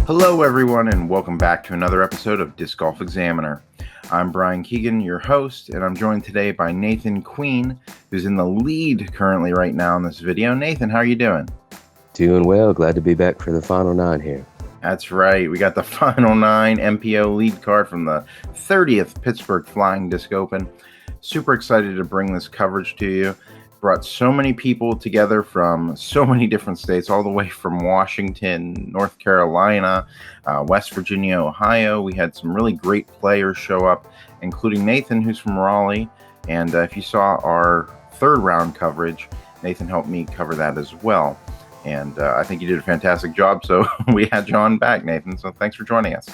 Hello, everyone, and welcome back to another episode of Disc Golf Examiner. I'm Brian Keegan, your host, and I'm joined today by Nathan Queen, who's in the lead currently right now in this video. Nathan, how are you doing? Doing well. Glad to be back for the Final 9 here. That's right. We got the Final 9 MPO Lead Card from the 30th Pittsburgh Flying Disc Open. Super excited to bring this coverage to you. Brought so many people together from so many different states, all the way from Washington, North Carolina, West Virginia, Ohio. We had some really great players show up, including Nathan, who's from Raleigh. And if you saw our third round coverage, Nathan helped me cover that as well. And I think you did a fantastic job. So we had you on back, Nathan. So thanks for joining us.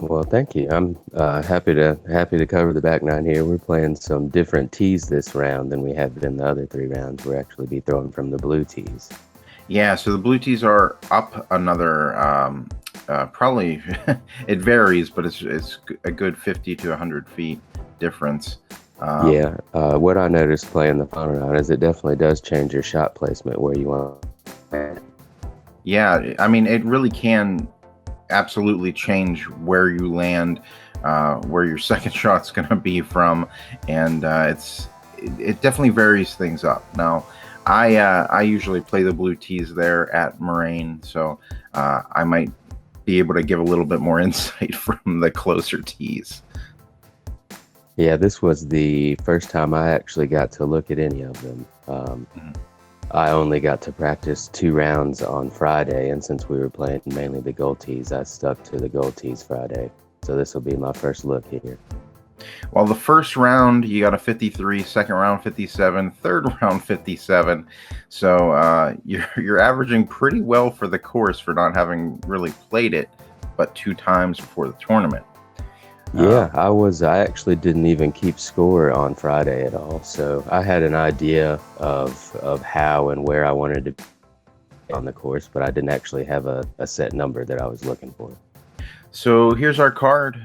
Well, thank you. I'm happy to cover the back nine here. We're playing some different tees this round than we have in the other three rounds. We'll actually be throwing from the blue tees. Yeah, so the blue tees are up another, probably, it varies, but it's a good 50 to 100 feet difference. What I noticed playing the Final Nine is it definitely does change your shot placement where you want. Yeah, I mean, it really can absolutely change where you land, where your second shot's going to be from, and it definitely varies things up. Now, I usually play the blue tees there at Moraine, so I might be able to give a little bit more insight from the closer tees. Yeah, this was the first time I actually got to look at any of them. I only got to practice 2 rounds on Friday, and since we were playing mainly the gold tees, I stuck to the gold tees Friday. So this will be my first look here. Well, the first round, you got a 53, second round 57, third round 57. So you're averaging pretty well for the course for not having really played it but 2 times before the tournament. Yeah, I actually didn't even keep score on Friday at all. So I had an idea of how and where I wanted to be on the course, but I didn't actually have a set number that I was looking for. So here's our card.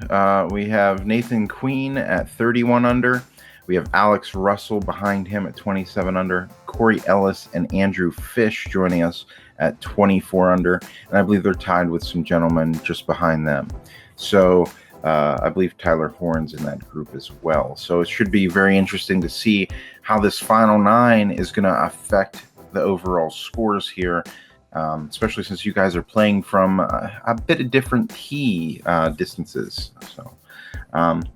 We have Nathan Queen at 31 under. We have Alex Russell behind him at 27 under. Corey Ellis and Andrew Fish joining us at 24 under. And I believe they're tied with some gentlemen just behind them. So I believe Tyler Horn's in that group as well. So it should be very interesting to see how this Final 9 is going to affect the overall scores here, especially since you guys are playing from a bit of different tee distances. So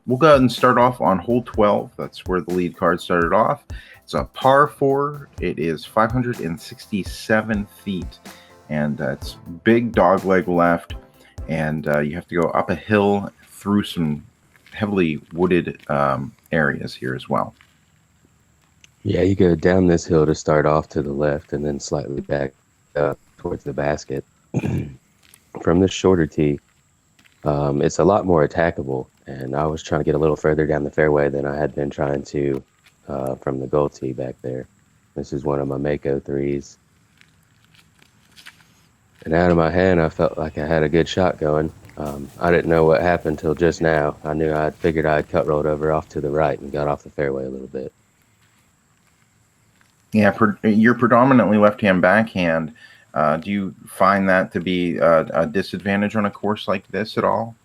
we'll go ahead and start off on hole 12. That's where the lead card started off. It's a par 4. It is 567 feet, and it's big dogleg left, and you have to go up a hill through some heavily wooded areas here as well. Yeah, you go down this hill to start off to the left and then slightly back up towards the basket. From this shorter tee, it's a lot more attackable, and I was trying to get a little further down the fairway than I had been trying to from the gold tee back there. This is one of my Mako 3s. And out of my hand, I felt like I had a good shot going. I didn't know what happened till just now. I figured I'd cut rolled over off to the right and got off the fairway a little bit. Yeah, you're predominantly left-hand backhand. Do you find that to be a disadvantage on a course like this at all?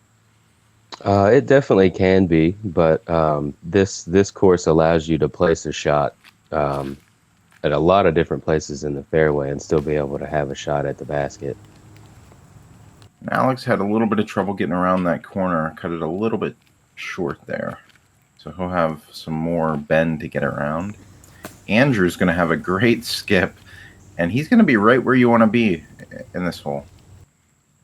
It definitely can be, but this course allows you to place a shot at a lot of different places in the fairway and still be able to have a shot at the basket. Alex had a little bit of trouble getting around that corner, cut it a little bit short there. So he'll have some more bend to get around. Andrew's going to have a great skip, and he's going to be right where you want to be in this hole.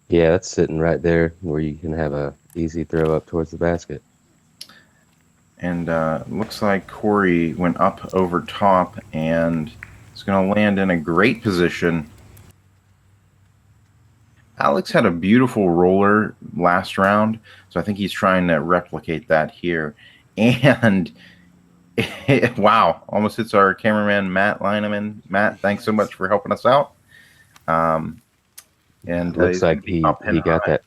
Yeah, that's sitting right there where you can have a easy throw up towards the basket. And looks like Corey went up over top and is going to land in a great position. Alex had a beautiful roller last round, so I think he's trying to replicate that here. And wow, almost hits our cameraman, Matt Lienemann. Matt, thanks so much for helping us out. And looks like he got that.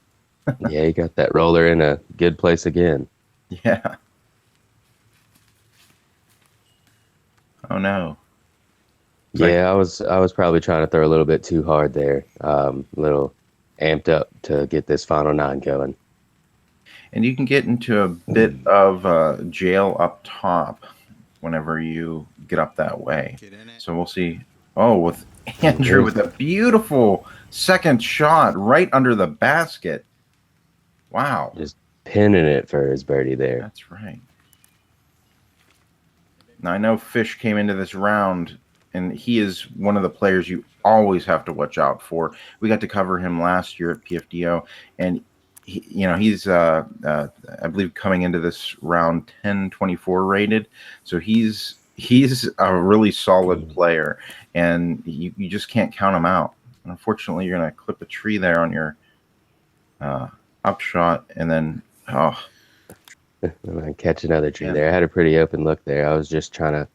Yeah, he got that roller in a good place again. Yeah. Oh no. Yeah, I was probably trying to throw a little bit too hard there. Little amped up to get this final 9 going. And you can get into a bit of jail up top whenever you get up that way. So we'll see. Oh, with Andrew with a beautiful second shot right under the basket. Wow. Just pinning it for his birdie there. That's right. Now, I know Fish came into this round, and he is one of the players you always have to watch out for. We got to cover him last year at PFDO, and he's I believe coming into this round 1024 rated, so he's a really solid player, and you just can't count him out. Unfortunately, you're gonna clip a tree there on your upshot, and then and I catch another tree there. I had a pretty open look there. I was just trying to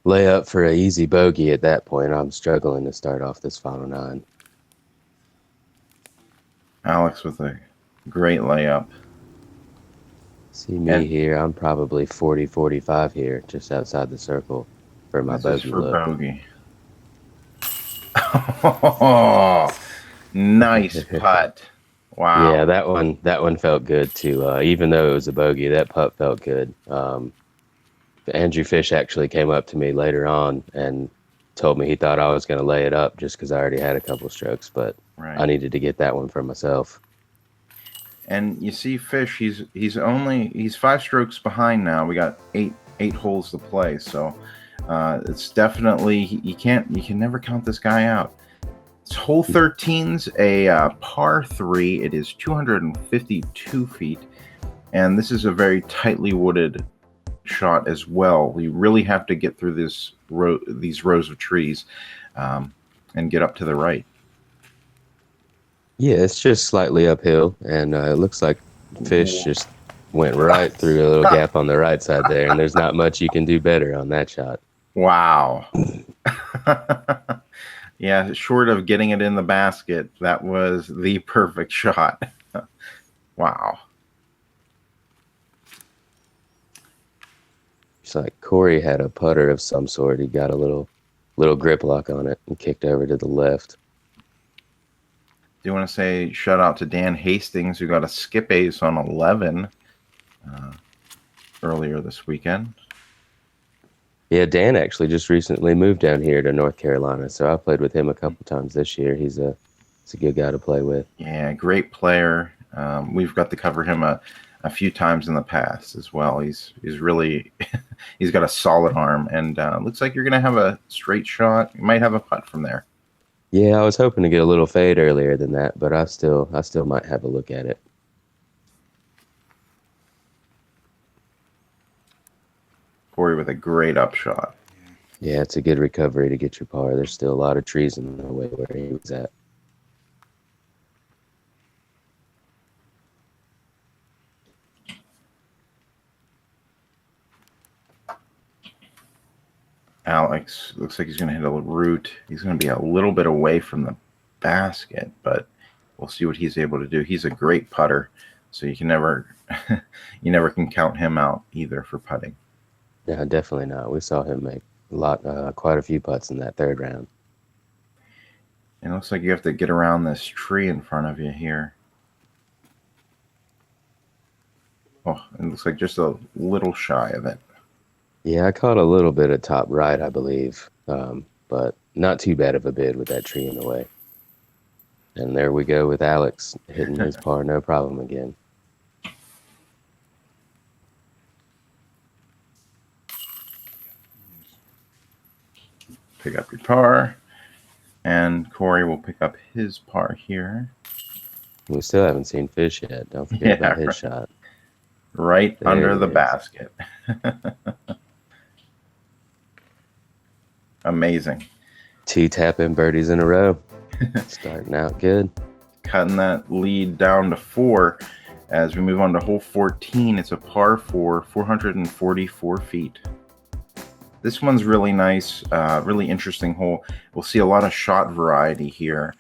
lay up for an easy bogey at that point. I'm struggling to start off this final 9. Alex with a great layup. See me here. I'm probably 40, 45 here, just outside the circle for my bogey look. Bogey. Oh, nice putt. Wow. Yeah, that one felt good too. Even though it was a bogey, that putt felt good. Andrew Fish actually came up to me later on and told me he thought I was going to lay it up just because I already had a couple strokes, but I needed to get that one for myself. And you see Fish, he's 5 strokes behind now. We got eight holes to play, so it's definitely you can never count this guy out. It's hole 13's a par 3. It is 252 feet, and this is a very tightly wooded shot as well. We really have to get through these rows of trees and get up to the right. Yeah, it's just slightly uphill, and it looks like Fish just went right through a little gap on the right side there, and there's not much you can do better on that shot. Wow. Yeah, short of getting it in the basket, that was the perfect shot. Wow. It's like Corey had a putter of some sort. He got a little grip lock on it and kicked over to the left. Do you want to say shout out to Dan Hastings, who got a skip ace on 11 earlier this weekend? Yeah, Dan actually just recently moved down here to North Carolina, so I played with him a couple times this year. He's a good guy to play with. Yeah, great player. We've got to cover him a few times in the past as well. He's really he's got a solid arm, and looks like you're gonna have a straight shot. You might have a putt from there. Yeah, I was hoping to get a little fade earlier than that, but I still might have a look at it. Corey with a great upshot. Yeah, it's a good recovery to get your par. There's still a lot of trees in the way where he was at. Alex looks like he's going to hit a root. He's going to be a little bit away from the basket, but we'll see what he's able to do. He's a great putter, so you can never can count him out either for putting. Yeah, definitely not. We saw him make quite a few putts in that third round. And it looks like you have to get around this tree in front of you here. Oh, it looks like just a little shy of it. Yeah, I caught a little bit at top right, I believe, but not too bad of a bid with that tree in the way. And there we go with Alex hitting his par, no problem again. Pick up your par, and Corey will pick up his par here. We still haven't seen Fish yet. Don't forget about his shot. Right there under the basket. Amazing. 2 tap-in birdies in a row. Starting out good. Cutting that lead down to 4 as we move on to hole 14. It's a par 4, 444 feet. This one's really nice, really interesting hole. We'll see a lot of shot variety here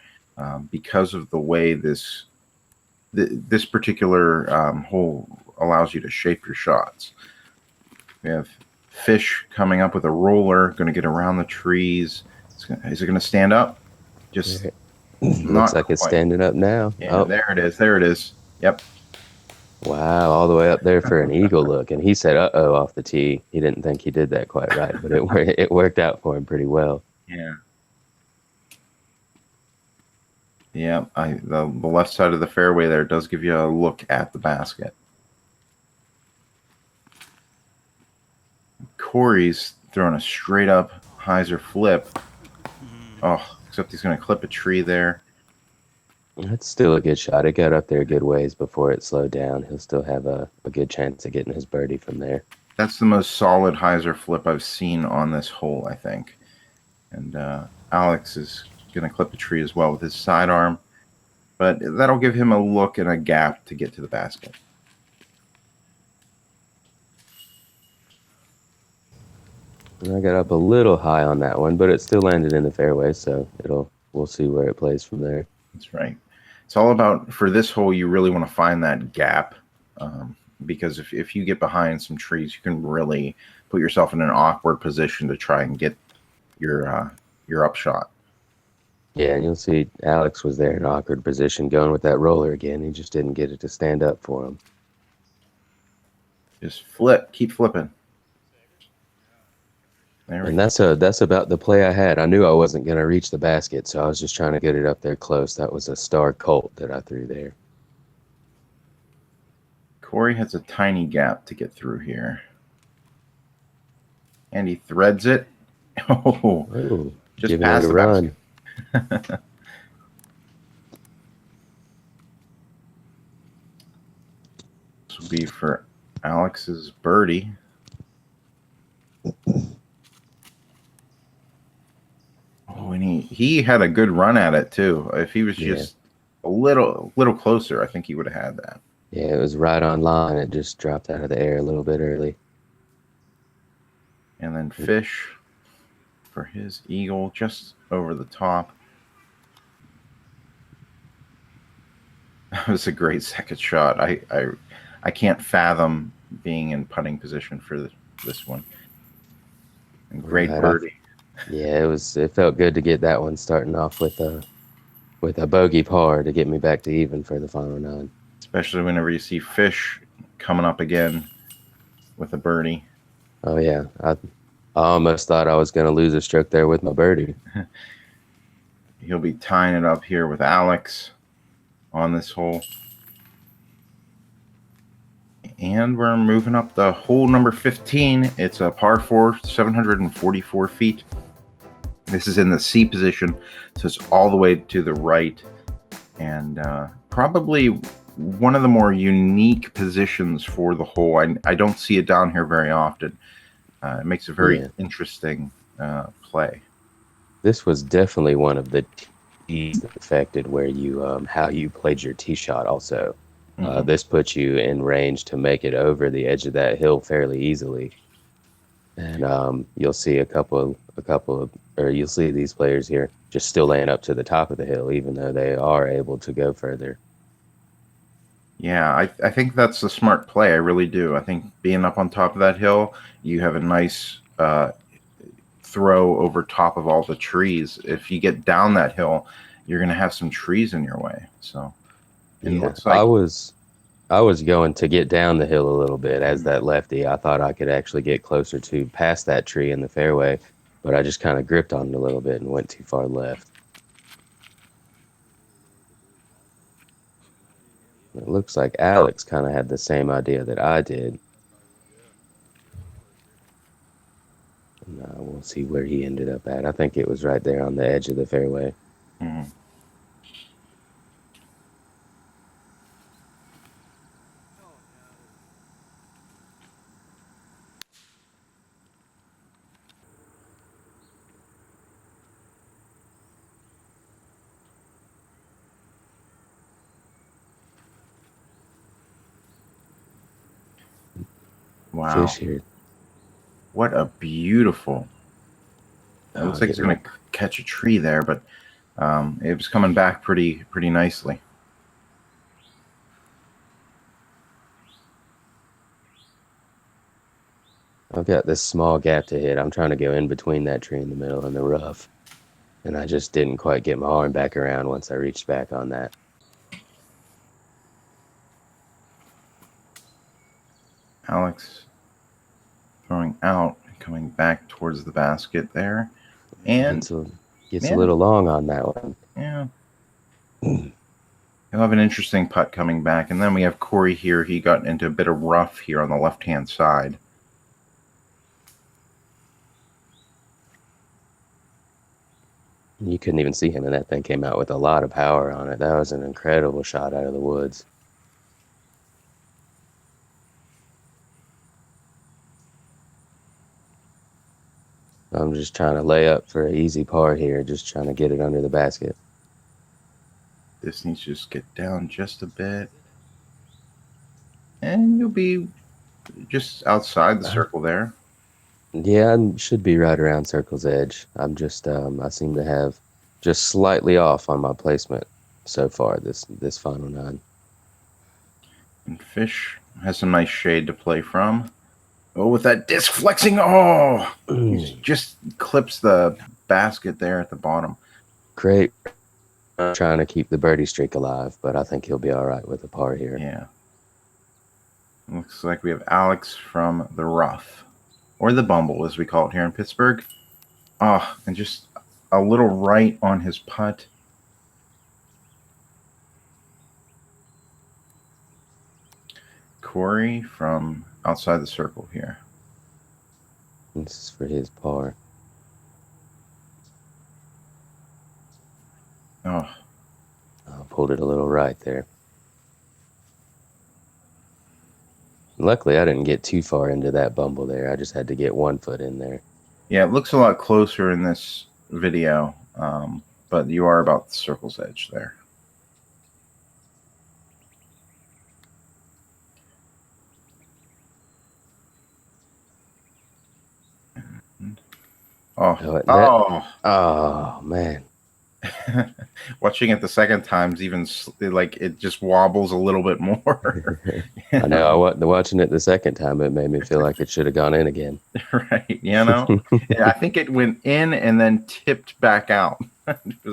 because of the way this particular hole allows you to shape your shots. We have Fish coming up with a roller, going to get around the trees. Is it going to stand up? Just Looks Not like it's quite. standing up now. Yeah, Oh, there it is. There it is. Yep. wow, all the way up there for an eagle look. And he said, "Uh-oh," off the tee. He didn't think he did that quite right, but it worked out for him pretty well. Yeah. Yeah. The left side of the fairway there does give you a look at the basket. Corey's throwing a straight up hyzer flip. Oh, except he's going to clip a tree there. That's still a good shot. It got up there a good ways before it slowed down. He'll still have a good chance of getting his birdie from there. That's the most solid hyzer flip I've seen on this hole, I think. And Alex is going to clip the tree as well with his sidearm. But that'll give him a look and a gap to get to the basket. And I got up a little high on that one, but it still landed in the fairway, so we'll see where it plays from there. That's right. It's all about, for this hole, you really want to find that gap, because if you get behind some trees, you can really put yourself in an awkward position to try and get your upshot. Yeah, and you'll see Alex was there in an awkward position going with that roller again. He just didn't get it to stand up for him. Just flip. Keep flipping. And that's about the play I had. I knew I wasn't going to reach the basket, so I was just trying to get it up there close. That was a star Colt that I threw there. Corey has a tiny gap to get through here. And he threads it. Oh, just past the basket. This will be for Alex's birdie. Oh, and he had a good run at it too. If he was just a little closer, I think he would have had that. Yeah, it was right on line. It just dropped out of the air a little bit early. And then Fish for his eagle just over the top. That was a great second shot. I can't fathom being in putting position for this one. And great birdie. Yeah, it felt good to get that one starting off with a bogey par to get me back to even for the final 9. Especially whenever you see Fish coming up again with a birdie. Oh yeah, I almost thought I was going to lose a stroke there with my birdie. He'll be tying it up here with Alex on this hole. And we're moving up the hole number 15. It's a par 4, 744 feet. This is in the C position, so it's all the way to the right. And probably one of the more unique positions for the hole. I don't see it down here very often. It makes a very interesting play. This was definitely one of the tees that affected where you how you played your tee shot also. This puts you in range to make it over the edge of that hill fairly easily. And you'll see you'll see these players here just still laying up to the top of the hill, even though they are able to go further. Yeah, I think that's a smart play. I really do. I think being up on top of that hill, you have a nice throw over top of all the trees. If you get down that hill, you're going to have some trees in your way. So it looks like I was going to get down the hill a little bit as that lefty. I thought I could actually get closer to past that tree in the fairway, but I just kind of gripped on it a little bit and went too far left. It looks like Alex kind of had the same idea that I did. And, we'll see where he ended up at. I think it was right there on the edge of the fairway. Mm-hmm. Wow. Fish here. What a beautiful. It looks like he's going to catch a tree there, but it was coming back pretty nicely. I've got this small gap to hit. I'm trying to go in between that tree in the middle and the rough. And I just didn't quite get my arm back around once I reached back on that. Alex throwing out, coming back towards the basket there. And gets a little long on that one. Yeah. He'll have an interesting putt coming back. And then we have Corey here. He got into a bit of rough here on the left-hand side. You couldn't even see him, and that thing came out with a lot of power on it. That was an incredible shot out of the woods. I'm just trying to lay up for an easy par here, just trying to get it under the basket. This needs to just get down just a bit. And you'll be just outside the circle there. Yeah, I should be right around circle's edge. I'm just, I seem to have just slightly off on my placement so far this final 9. And Fish has some nice shade to play from. Oh, with that disc flexing. Oh, just clips the basket there at the bottom. Great. Trying to keep the birdie streak alive, but I think he'll be all right with a par here. Yeah. Looks like we have Alex from the rough, or the bumble, as we call it here in Pittsburgh. Oh, and just a little right on his putt. Corey from outside the circle here. This is for his par. Oh. I pulled it a little right there. Luckily, I didn't get too far into that bumble there. I just had to get 1 foot in there. Yeah, it looks a lot closer in this video, but you are about the circle's edge there. Oh, man. Watching it the second time's even like it just wobbles a little bit more. I know. Watching it the second time, it made me feel like it should have gone in again. Right. You know, yeah, I think it went in and then tipped back out.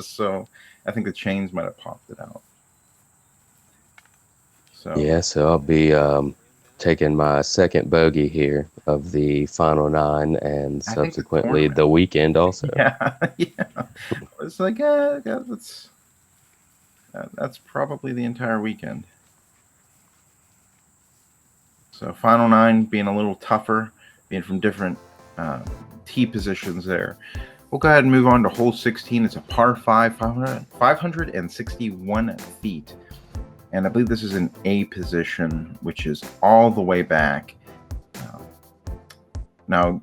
So I think the chains might have popped it out. So yeah, so I'll be taking my second bogey here of the final 9 and subsequently the weekend also. Yeah, yeah. It's like that's probably the entire weekend. So final 9 being a little tougher, being from different tee positions there. We'll go ahead and move on to hole 16. It's a par 5, 561 feet. And I believe this is an A position, which is all the way back. Now,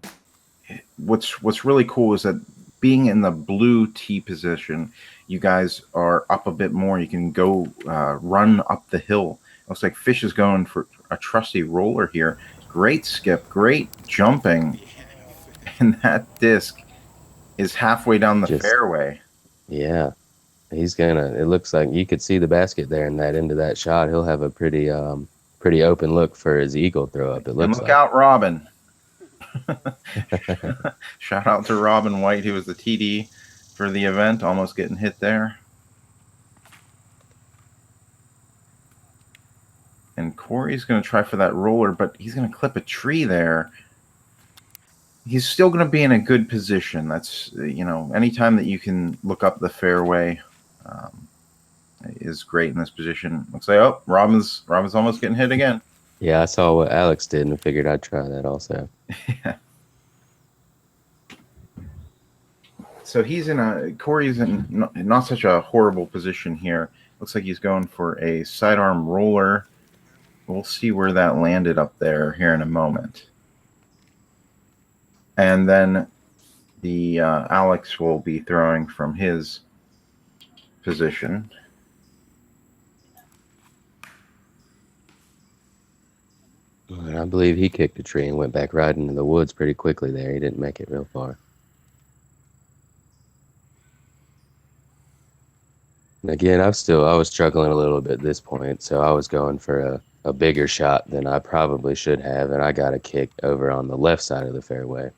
what's really cool is that being in the blue tee position, you guys are up a bit more. You can go run up the hill. Looks like Fish is going for a trusty roller here. Great skip, great jumping. And that disc is halfway down the fairway. Yeah. He's gonna. It looks like you could see the basket there, and that into that shot, he'll have a pretty open look for his eagle throw up. It looks. Look out, Robin! Shout out to Robin White, who was the TD for the event, almost getting hit there. And Corey's going to try for that roller, but he's going to clip a tree there. He's still going to be in a good position. That's, you know, anytime that you can look up the fairway is great in this position. Looks like, oh, Robin's almost getting hit again. Yeah, I saw what Alex did and figured I'd try that also. Yeah. So Corey's in not such a horrible position here. Looks like he's going for a sidearm roller. We'll see where that landed up there here in a moment. And then the Alex will be throwing from his position. I believe he kicked a tree and went back right into the woods pretty quickly there. He didn't make it real far. And again, I was struggling a little bit at this point, so I was going for a bigger shot than I probably should have, and I got a kick over on the left side of the fairway.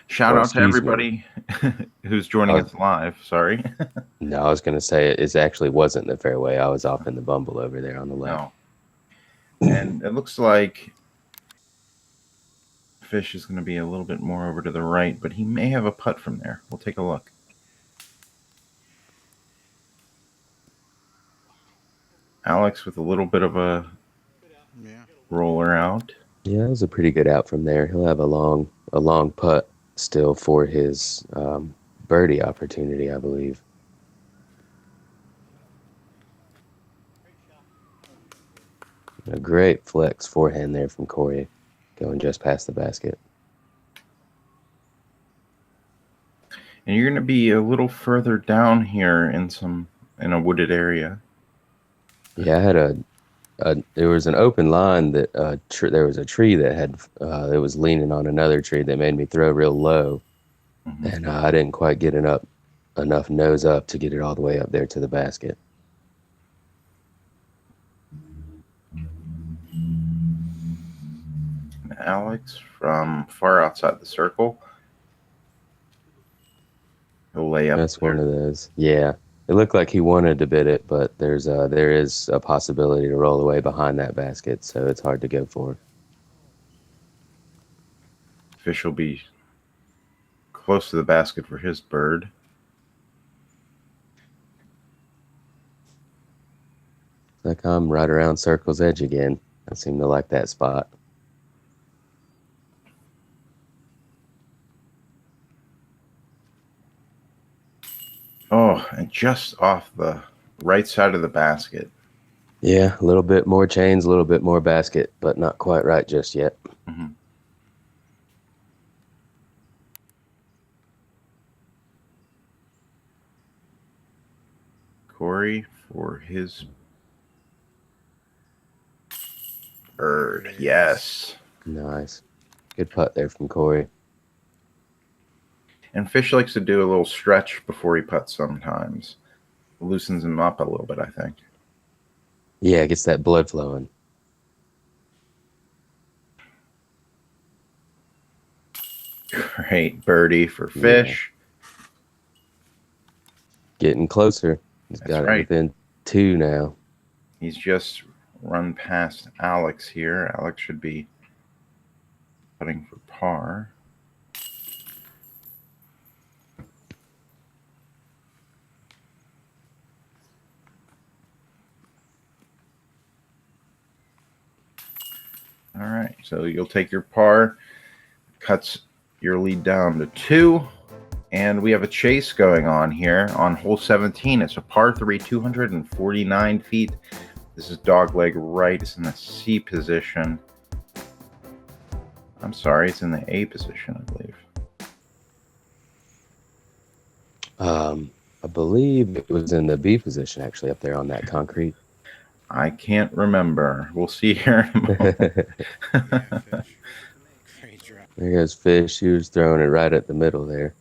Shout Or out to excuse me. everybody who's joining I us live. Sorry. No, I was going to say it actually wasn't the fairway. I was off in the bumble over there on the left. No. And it looks like Fish is going to be a little bit more over to the right, but he may have a putt from there. We'll take a look. Alex with a little bit of a roller out. Yeah, it was a pretty good out from there. He'll have a long putt still for his birdie opportunity, I believe. A great flex forehand there from Corey, going just past the basket. And you're going to be a little further down here in a wooded area. Yeah, I had there was an open line that there was a tree that had it was leaning on another tree that made me throw real low, and I didn't quite get enough nose up to get it all the way up there to the basket. Alex from far outside the circle. He'll lay up. That's one of those. Yeah, it looked like he wanted to bid it, but there is a possibility to roll away behind that basket, so it's hard to go for. Fish will be close to the basket for his bird. Like I'm right around circle's edge again. I seem to like that spot. Oh, and just off the right side of the basket. Yeah, a little bit more chains, a little bit more basket, but not quite right just yet. Mm-hmm. Corey for his bird. Yes. Nice. Good putt there from Corey. And Fish likes to do a little stretch before he putts sometimes. Loosens him up a little bit, I think. Yeah, gets that blood flowing. Great birdie for Fish. Yeah. Getting closer. He's That's got right. it within 2 now. He's just run past Alex here. Alex should be putting for par. All right, so you'll take your par, cuts your lead down to 2, and we have a chase going on here on hole 17. It's a par 3, 249 feet. This is dogleg right. It's in the C position. I'm sorry, it's in the A position, I believe. I believe it was in the B position, actually, up there on that concrete. I can't remember. We'll see here in a moment. There goes Fish. He was throwing it right at the middle there.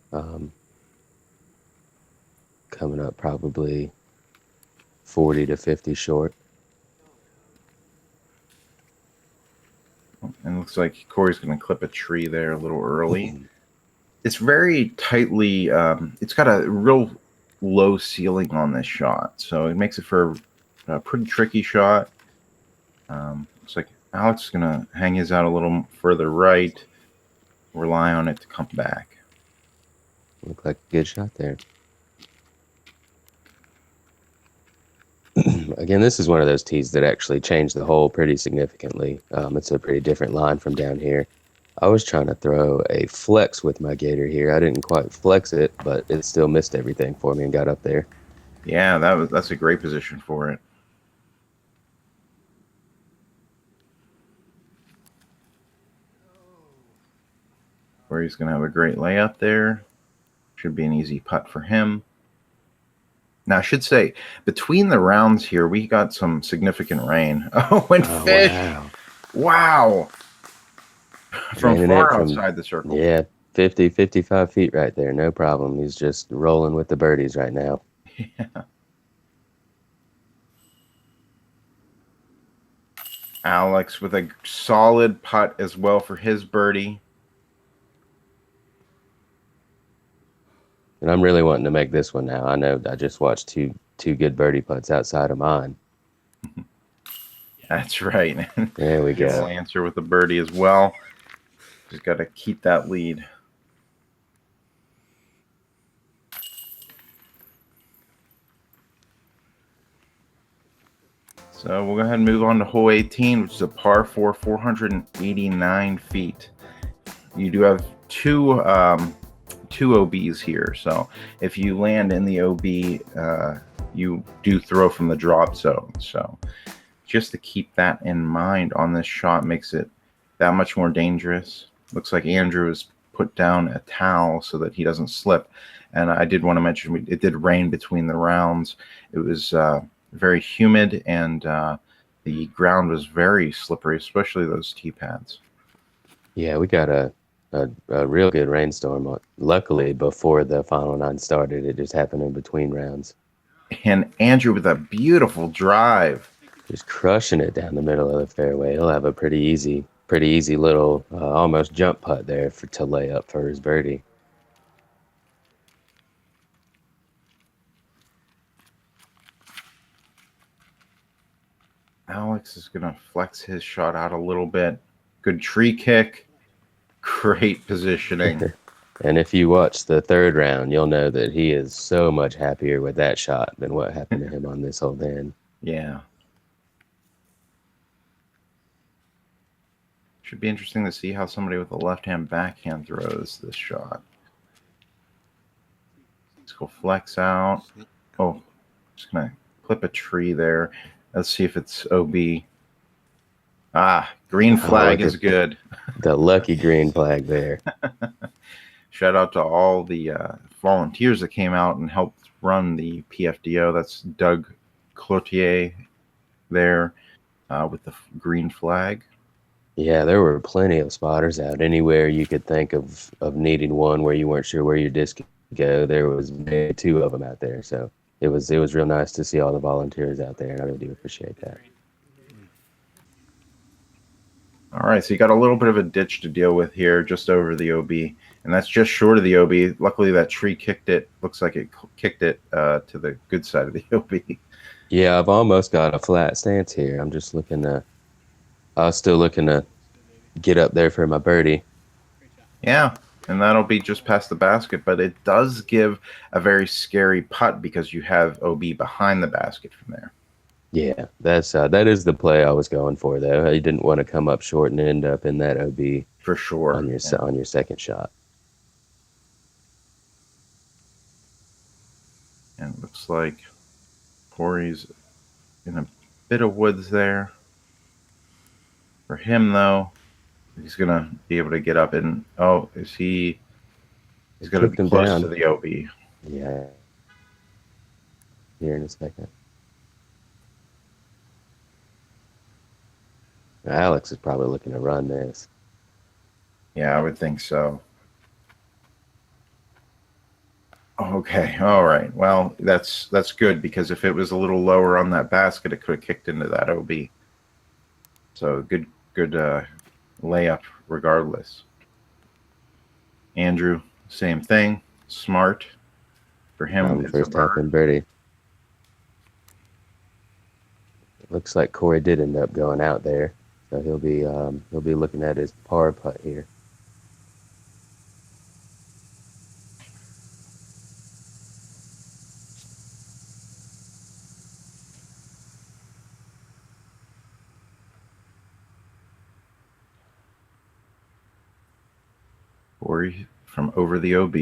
Coming up probably 40 to 50 short. And it looks like Corey's going to clip a tree there a little early. It's very tightly, it's got a real low ceiling on this shot. So it makes it for a pretty tricky shot. Looks like Alex is going to hang his out a little further right, rely on it to come back. Looked like a good shot there. Again, this is one of those tees that actually changed the hole pretty significantly. It's a pretty different line from down here. I was trying to throw a flex with my gator here. I didn't quite flex it, but it still missed everything for me and got up there. Yeah, that's a great position for it. Where he's going to have a great layup there. Should be an easy putt for him. Now, I should say, between the rounds here, we got some significant rain. Oh, and Fish. Wow. From far outside the circle. Yeah, 50, 55 feet right there. No problem. He's just rolling with the birdies right now. Yeah. Alex with a solid putt as well for his birdie. And I'm really wanting to make this one now. I know I just watched two good birdie putts outside of mine. That's right. There we go. Answer with a birdie as well. Just got to keep that lead. So we'll go ahead and move on to hole 18, which is a par 4, 489 feet. You do have two OBs here. So if you land in the OB, you do throw from the drop zone. So just to keep that in mind on this shot makes it that much more dangerous. Looks like Andrew has put down a towel so that he doesn't slip. And I did want to mention it did rain between the rounds. It was very humid, and the ground was very slippery, especially those tee pads. Yeah, we got a real good rainstorm. Luckily, before the final 9 started, it just happened in between rounds. And Andrew with a beautiful drive. Just crushing it down the middle of the fairway. He'll have a pretty easy little almost jump putt there to lay up for his birdie. Alex is going to flex his shot out a little bit. Good tree kick. Great positioning. And if you watch the 3rd round, you'll know that he is so much happier with that shot than what happened to him on this hole then. Yeah. Should be interesting to see how somebody with a left-hand backhand throws this shot. Let's go flex out. Oh, just going to clip a tree there. Let's see if it's OB. Ah, green flag is good. The lucky green flag there. Shout out to all the volunteers that came out and helped run the PFDO. That's Doug Cloutier there with the green flag. Yeah, there were plenty of spotters out. Anywhere you could think of needing one where you weren't sure where your disc could go, there was maybe 2 of them out there. So it was real nice to see all the volunteers out there, and I really do appreciate that. All right, so you got a little bit of a ditch to deal with here, just over the OB, and that's just short of the OB. Luckily, that tree kicked it. Looks like it kicked it to the good side of the OB. Yeah, I've almost got a flat stance here. I'm just I was still looking to get up there for my birdie. Yeah, and that'll be just past the basket, but it does give a very scary putt because you have OB behind the basket from there. Yeah, that is the play I was going for, though. You didn't want to come up short and end up in that OB for sure on your second shot. And it looks like Corey's in a bit of woods there. For him, though, he's going to be able to get up and, he's going to be close down to the OB. Yeah. Here in a second. Alex is probably looking to run this. Yeah, I would think so. Okay, all right. Well, that's good, because if it was a little lower on that basket, it could have kicked into that OB. So good layup regardless. Andrew, same thing. Smart. For him, first tap and birdie. Looks like Corey did end up going out there. So he'll be looking at his par putt here. Corey from over the OB.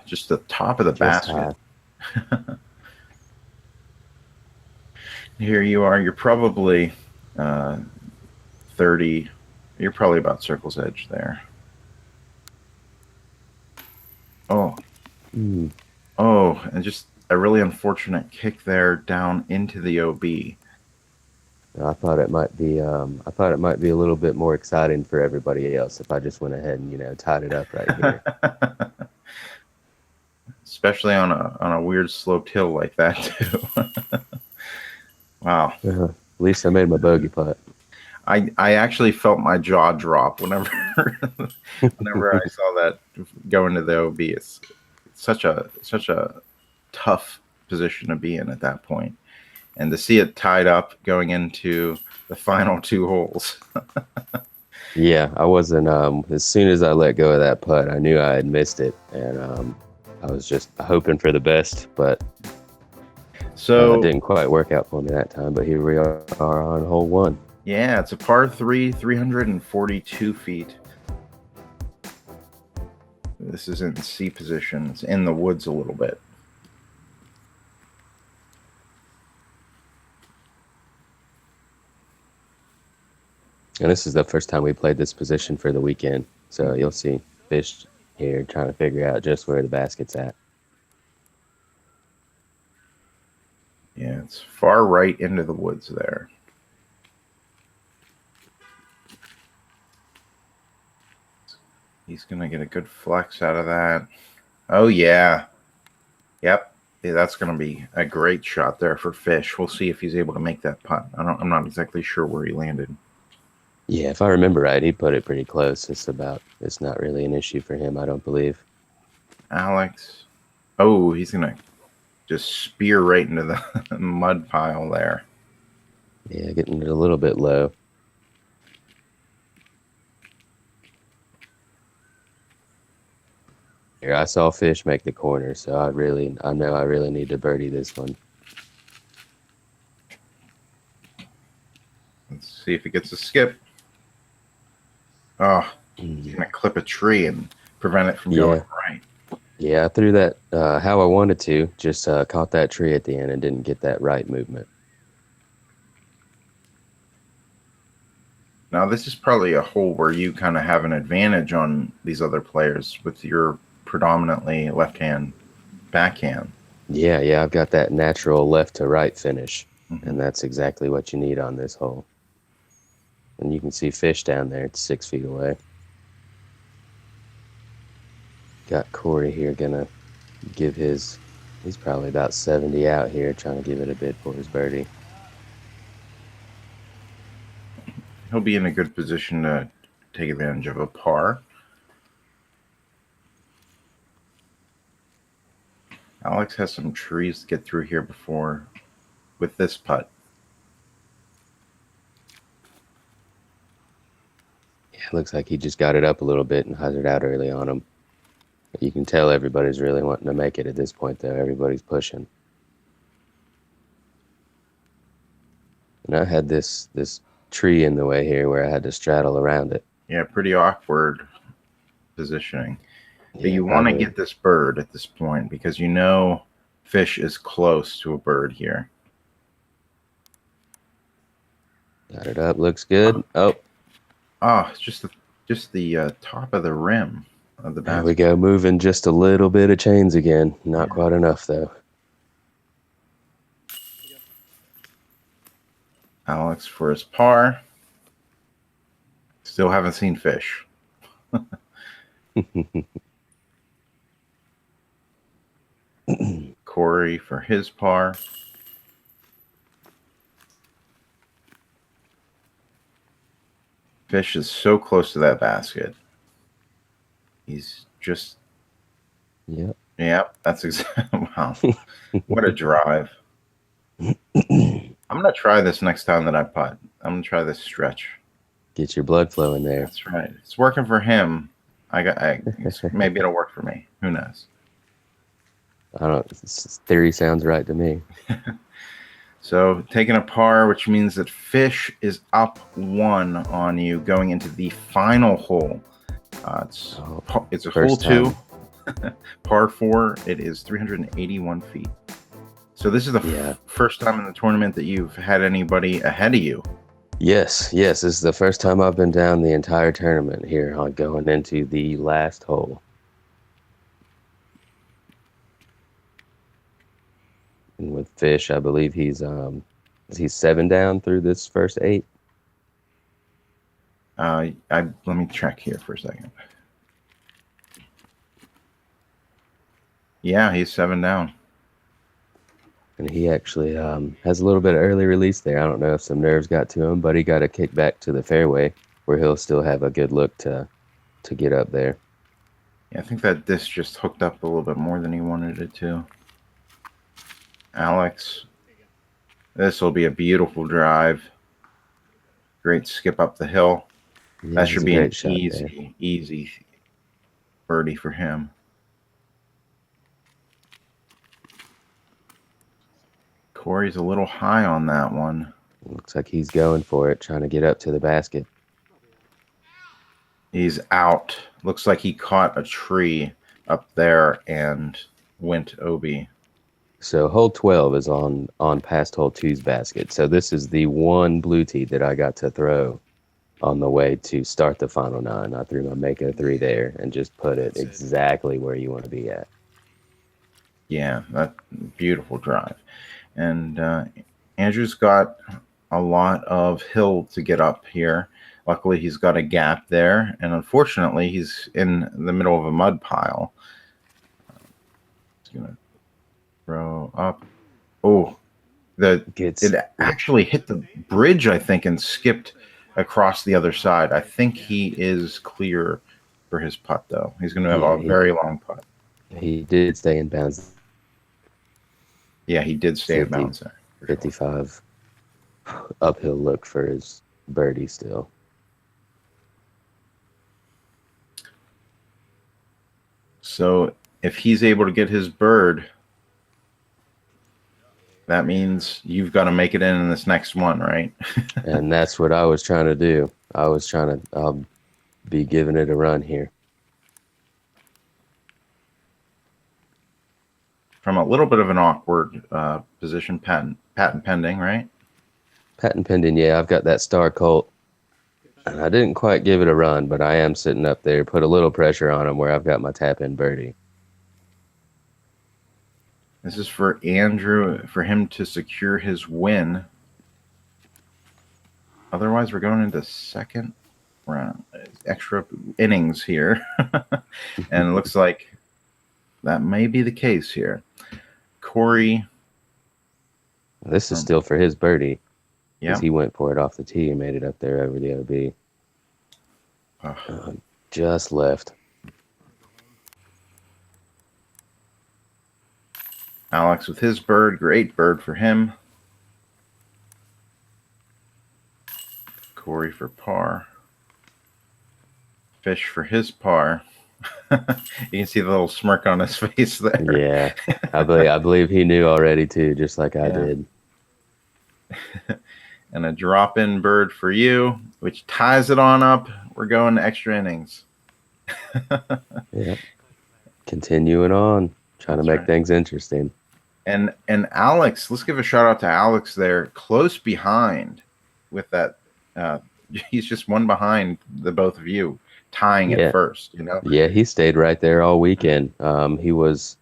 Just the top of the basket. Here you are. You're probably 30. You're probably about circle's edge there. Oh, and just a really unfortunate kick there down into the OB. I thought it might be a little bit more exciting for everybody else if I just went ahead and tied it up right here. Especially on a weird sloped hill like that too. Wow. At least I made my bogey putt. I actually felt my jaw drop whenever whenever I saw that go into the OB. It's such a tough position to be in at that point, and to see it tied up going into the final two holes. Yeah, I wasn't. As soon as I let go of that putt, I knew I had missed it, and I was just hoping for the best, but it So didn't quite work out for me that time. But here we are on hole one. yeah, it's a par 3, 342 feet. This is in C position. It's in the woods a little bit. And this is the first time we played this position for the weekend. So you'll see Fish here trying to figure out just where the basket's at. Yeah, it's far right into the woods there. He's going to get a good flex out of that. Oh, yeah. Yep. Yeah, that's going to be a great shot there for Fish. We'll see if he's able to make that putt. I'm not exactly sure where he landed. Yeah, if I remember right, he put it pretty close. It's not really an issue for him, I don't believe. Alex. Oh, he's going to just spear right into the mud pile there. Yeah, getting it a little bit low. Here, I saw Fish make the corner, so I know I really need to birdie this one. Let's see if he gets a skip. Oh, he's going to clip a tree and prevent it from going right. Yeah, I threw that how I wanted to, just caught that tree at the end and didn't get that right movement. Now, this is probably a hole where you kind of have an advantage on these other players with your predominantly left-hand backhand. Yeah, I've got that natural left to right finish, and that's exactly what you need on this hole. And you can see Fish down there. It's 6 feet away. Got Corey here gonna give he's probably about 70 out here, trying to give it a bid for his birdie. He'll be in a good position to take advantage of a par. Alex has some trees to get through here before with this putt. Yeah, looks like he just got it up a little bit and hazarded out early on him. You can tell everybody's really wanting to make it at this point, though. Everybody's pushing. And I had this tree in the way here where I had to straddle around it. Yeah, pretty awkward positioning. But Yeah, you want to get this bird at this point because you know Fish is close to a bird here. Got it up. Looks good. Oh, it's just the top of the rim of the basket. There we go. Moving just a little bit of chains again. Not quite enough, though. Alex for his par. Still haven't seen Fish. Corey for his par. Fish is so close to that basket. He's just... Yep. Yep, that's exactly... Wow. What a drive. I'm going to try this next time that I putt. I'm going to try this stretch. Get your blood flowing there. That's right. It's working for him. Maybe it'll work for me. Who knows? I don't. Theory sounds right to me. So taking a par, which means that Fish is up 1 on you going into the final hole. It's a hole 2, par 4. It is 381 feet. So this is the first time in the tournament that you've had anybody ahead of you. Yes. This is the first time I've been down the entire tournament here on going into the last hole. And with Fish, I believe he's 7 down through this first 8. Let me check here for a second. Yeah, he's 7 down. And he actually has a little bit of early release there. I don't know if some nerves got to him, but he got a kick back to the fairway where he'll still have a good look to get up there. Yeah, I think that disc just hooked up a little bit more than he wanted it to. Alex, this will be a beautiful drive. Great skip up the hill. Yeah, That should be an there. easy birdie for him. Corey's a little high on that one. Looks like he's going for it, trying to get up to the basket. He's out. Looks like he caught a tree up there and went OB. So hole 12 is on past hole 2's basket. So this is the one blue tee that I got to throw on the way to start the final 9. I threw my Mako 3 there and just put it exactly where you want to be at. Yeah, that beautiful drive. And Andrew's got a lot of hill to get up here. Luckily, he's got a gap there, and unfortunately, he's in the middle of a mud pile. He's gonna throw up. Oh, it actually hit the bridge, I think, and skipped across the other side. I think he is clear for his putt, though. He's going to have a very long putt. He did stay in bounds. Yeah, he did stay in bounds there. 55 uphill look for his birdie still. So if he's able to get his bird, that means you've got to make it in this next one, right? And that's what I was trying to do. I'll be giving it a run here. From a little bit of an awkward position, patent pending, right? Patent pending, yeah. I've got that Star Colt. And I didn't quite give it a run, but I am sitting up there, put a little pressure on him where I've got my tap-in birdie. This is for Andrew, for him to secure his win. Otherwise, we're going into second round, extra innings here. And it looks like that may be the case here. Corey. This is still for his birdie. Yeah. He went for it off the tee and made it up there over the OB. Just left. Alex with his bird. Great bird for him. Corey for par. Fish for his par. You can see the little smirk on his face there. Yeah. I believe he knew already too, just like I did. And a drop-in bird for you, which ties it on up. We're going to extra innings. Yeah. Continuing on, trying to make things interesting. And Alex, let's give a shout out to Alex there, close behind with that. He's just one behind the both of you, tying it first. You know. Yeah, he stayed right there all weekend. He was.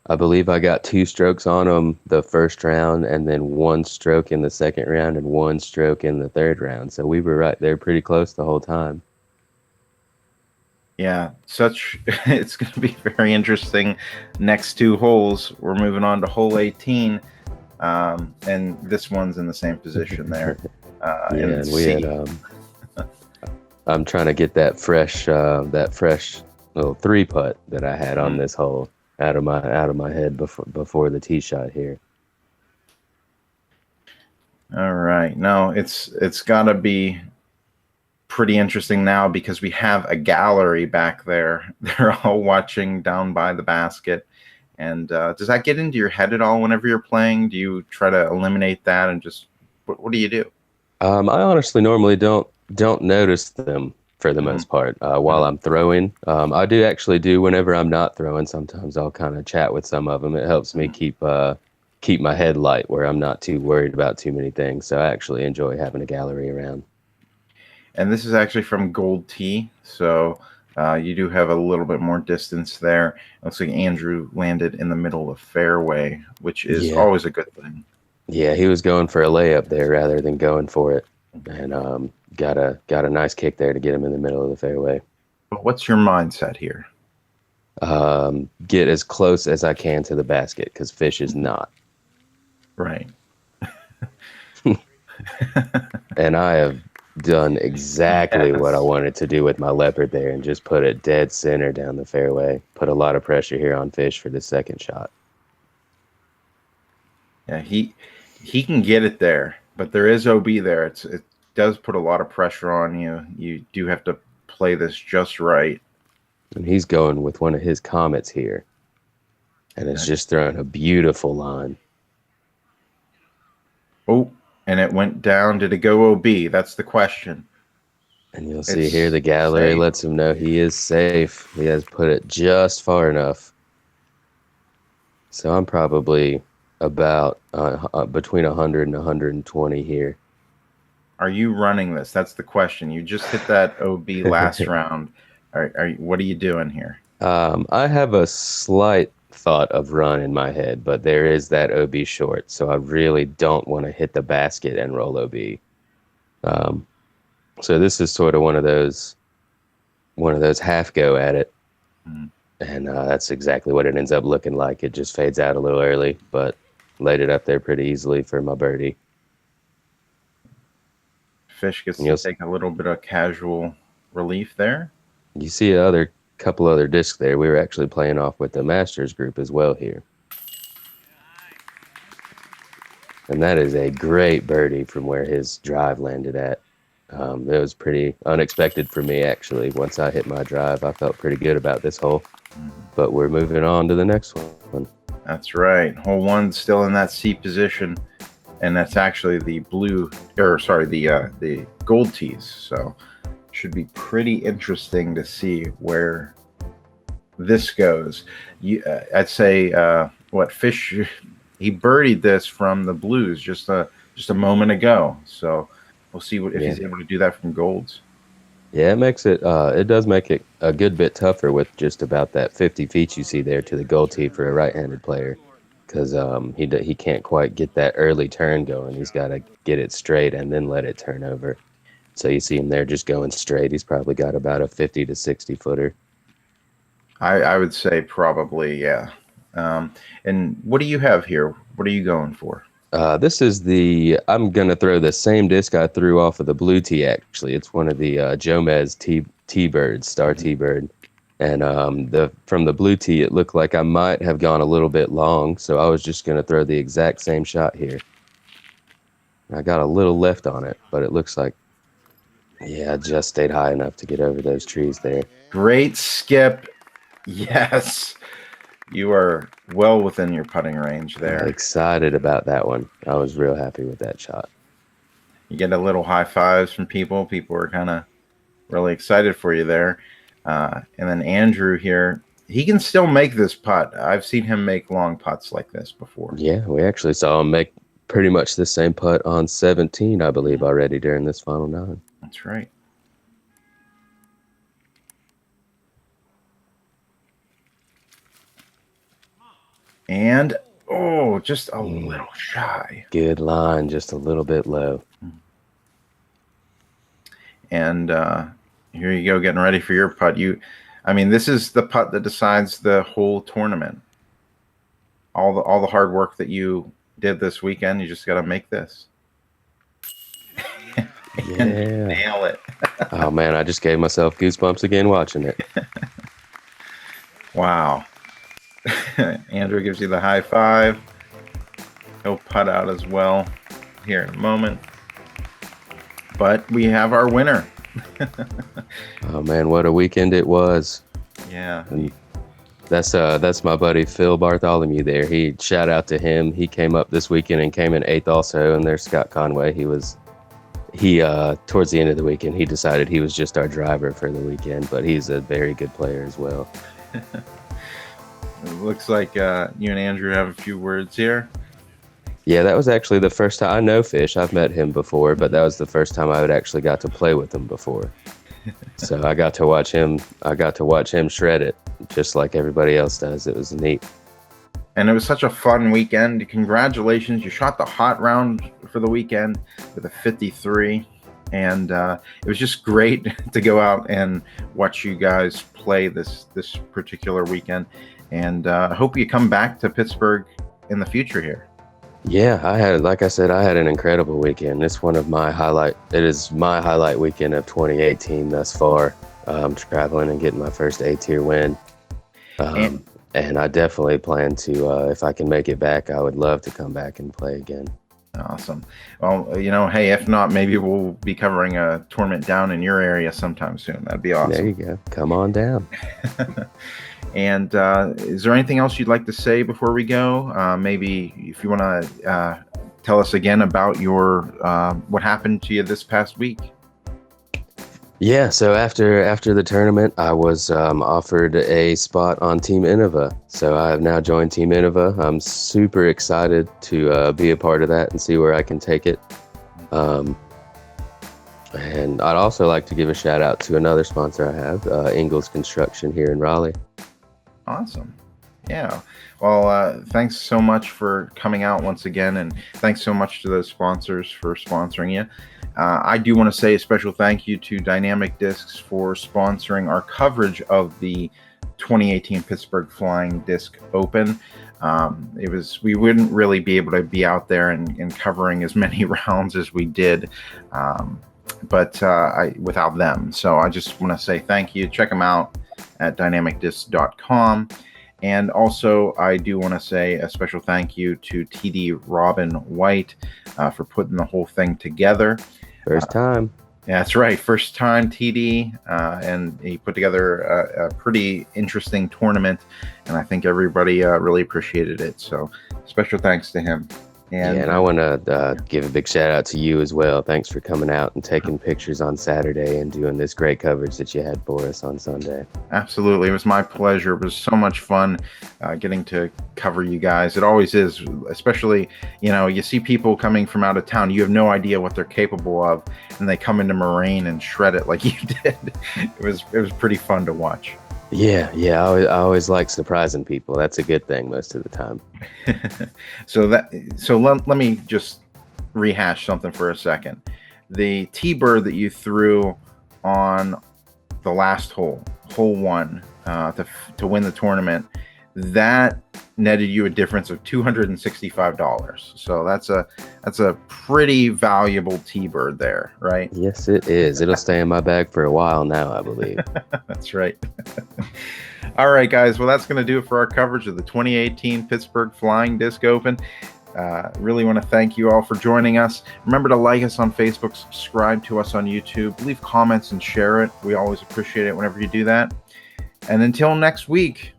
I believe I got 2 strokes on him the first round, and then 1 stroke in the second round, and 1 stroke in the third round. So we were right there pretty close the whole time. Yeah, it's going to be very interesting. Next 2 holes, we're moving on to hole 18, and this one's in the same position there. And we had. I'm trying to get that fresh little 3-putt that I had on this hole out of my head before the tee shot here. All right, no, it's got to be pretty interesting now because we have a gallery back there. They're all watching down by the basket. And does that get into your head at all whenever you're playing? Do you try to eliminate that and just what do you do? I honestly normally don't notice them for the most part while I'm throwing. I do whenever I'm not throwing. Sometimes I'll kind of chat with some of them. It helps me keep my head light where I'm not too worried about too many things. So I actually enjoy having a gallery around. And this is actually from Gold Tee, so you do have a little bit more distance there. It looks like Andrew landed in the middle of fairway, which is always a good thing. Yeah, he was going for a layup there rather than going for it, and got a nice kick there to get him in the middle of the fairway. But what's your mindset here? Get as close as I can to the basket because fish is not. Right. And I have done exactly what I wanted to do with my leopard there and just put it dead center down the fairway. Put a lot of pressure here on Fish for the second shot. Yeah, he can get it there, but there is OB there. It does put a lot of pressure on you. You do have to play this just right. And he's going with one of his Comets here. And it's just throwing a beautiful line. Oh, and it went down. Did it go OB? That's the question. And you'll see here the gallery safe. lets him know he is safe. He has put it just far enough. So I'm probably about between 100 and 120 here. Are you running this? That's the question. You just hit that OB last round. What are you doing here? I have a slight thought of run in my head, but there is that OB short, so I really don't want to hit the basket and roll OB. So this is sort of one of those half go at it, and that's exactly what it ends up looking like. It just fades out a little early, but laid it up there pretty easily for my birdie. Fish gets to take a little bit of casual relief there. You see a couple other discs there. We were actually playing off with the Masters group as well here. And that is a great birdie from where his drive landed at. It was pretty unexpected for me, actually. Once I hit my drive, I felt pretty good about this hole. But we're moving on to the next one. That's right. Hole 1's still in that C position. And that's actually the the gold tees. So should be pretty interesting to see where this goes. I'd say Fish, he birdied this from the blues just a moment ago. So we'll see if he's able to do that from golds. Yeah, it does make it a good bit tougher with just about that 50 feet you see there to the gold tee for a right-handed player. Because he can't quite get that early turn going. He's got to get it straight and then let it turn over. So you see him there just going straight. He's probably got about a 50 to 60 footer. I would say probably, yeah. And what do you have here? What are you going for? This is I'm going to throw the same disc I threw off of the blue tee, actually. It's one of the Jomez T-Birds, Star T-Bird. And from the blue tee, it looked like I might have gone a little bit long, so I was just going to throw the exact same shot here. I got a little left on it, but it looks like, I just stayed high enough to get over those trees there. Great skip. Yes. You are well within your putting range there. I'm excited about that one. I was real happy with that shot. You get a little high fives from people. People are kind of really excited for you there. And then Andrew here, he can still make this putt. I've seen him make long putts like this before. Yeah, we actually saw him make pretty much the same putt on 17, I believe, already during this final 9. That's right. And, just a little shy. Good line, just a little bit low. And here you go, getting ready for your putt. This is the putt that decides the whole tournament. All the hard work that you did this weekend, you just got to make this. Nail it. Oh man, I just gave myself goosebumps again watching it. Wow. Andrew gives you the high five. He'll putt out as well here in a moment. But we have our winner. Oh man, what a weekend it was. Yeah. And that's my buddy Phil Bartholomew there. Shout out to him. He came up this weekend and came in 8th also. And there's Scott Conway. He towards the end of the weekend, he decided he was just our driver for the weekend, but he's a very good player as well. It looks like you and Andrew have a few words here. Yeah, that was actually the first time. I know Fish. I've met him before, but that was the first time I had actually got to play with him before. So I got to watch him shred it, just like everybody else does. It was neat. And it was such a fun weekend. Congratulations. You shot the hot round for the weekend with a 53. And it was just great to go out and watch you guys play this particular weekend. And I hope you come back to Pittsburgh in the future here. Yeah, like I said, I had an incredible weekend. It is my highlight weekend of 2018 thus far. Traveling and getting my first A-tier win. And I definitely plan to, if I can make it back, I would love to come back and play again. Awesome. Well, hey, if not, maybe we'll be covering a tournament down in your area sometime soon. That'd be awesome. There you go. Come on down. And is there anything else you'd like to say before we go? Maybe if you want to tell us again about your what happened to you this past week. Yeah, so after the tournament, I was offered a spot on Team Innova. So I have now joined Team Innova. I'm super excited to be a part of that and see where I can take it. And I'd also like to give a shout out to another sponsor I have, Ingalls Construction here in Raleigh. Awesome. Yeah. Well, thanks so much for coming out once again, and thanks so much to those sponsors for sponsoring you. I do want to say a special thank you to Dynamic Discs for sponsoring our coverage of the 2018 Pittsburgh Flying Disc Open. We wouldn't really be able to be out there and covering as many rounds as we did, but without them. So I just want to say thank you. Check them out at dynamicdisc.com. And also, I do want to say a special thank you to TD Robin White for putting the whole thing together. First time. Yeah, that's right. First time TD. And he put together a pretty interesting tournament. And I think everybody really appreciated it. So special thanks to him. And I want to give a big shout out to you as well. Thanks for coming out and taking pictures on Saturday and doing this great coverage that you had for us on Sunday. Absolutely. It was my pleasure. It was so much fun getting to cover you guys. It always is, especially, you see people coming from out of town. You have no idea what they're capable of, and they come into Moraine and shred it like you did. It was pretty fun to watch. Yeah. I always like surprising people. That's a good thing most of the time. So let me just rehash something for a second. The T-bird that you threw on the last hole 1, to win the tournament, that netted you a difference of $265. So that's a pretty valuable T-bird there, right? Yes, it is. It'll stay in my bag for a while now, I believe. That's right. All right, guys. Well, that's going to do it for our coverage of the 2018 Pittsburgh Flying Disc Open. Really want to thank you all for joining us. Remember to like us on Facebook, subscribe to us on YouTube, leave comments and share it. We always appreciate it whenever you do that. And until next week.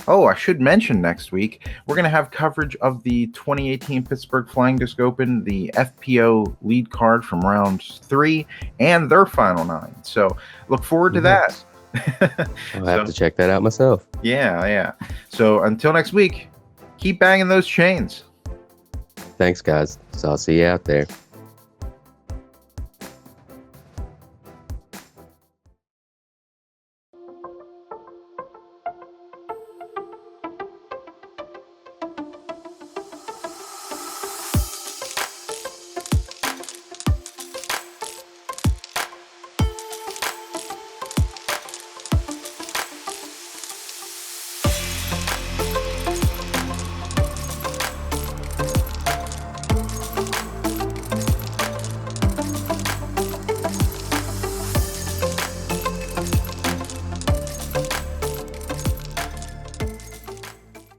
Oh, I should mention next week, we're going to have coverage of the 2018 Pittsburgh Flying Disc Open, the FPO Lead Card from round 3, and their final 9. So look forward to that. I'll have to check that out myself. Yeah. So until next week, keep banging those chains. Thanks, guys. So I'll see you out there.